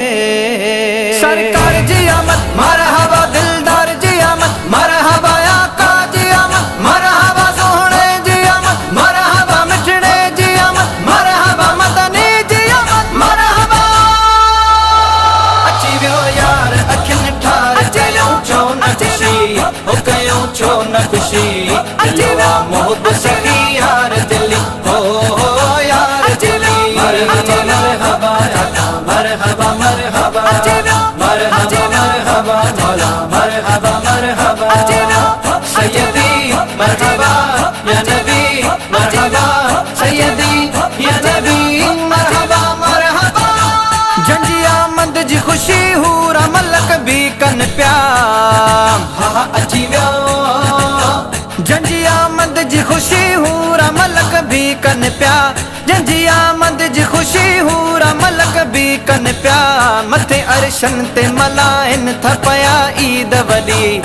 सरकार जी आमद मरहबा, दिलदार जी आमद मरहबा, आका जी आमद मरहबा, सोहणे जी आमद मरहबा, मिठड़े जी आमद मरहबा, मदनी जी आमद मरहबा। अची वियो यार अखियुनि ठार, कयूं छो न खुशी, हो कयूं छो न खुशी, दिलवा मोहब सही यार दिली, हो यार दिली। मरहबा मरहबा मरहबा मरहबा मरहबा मरहबा मौला मरहबा मरहबा सैयदी मरहबा या नबी मरहबा सैयदी या नबी मरहबा मरहबा। जंजी आमद जी खुशी हूरा मलक भी कन प्या, हा अची वियो। जंजी आमद जी खुशी हूरा मलक भी कन प्या, जंजी आमद जी खुशी हूरा मलक भी कन प्या। मथे अरशन ते मलाइन थपया ईद वॾी।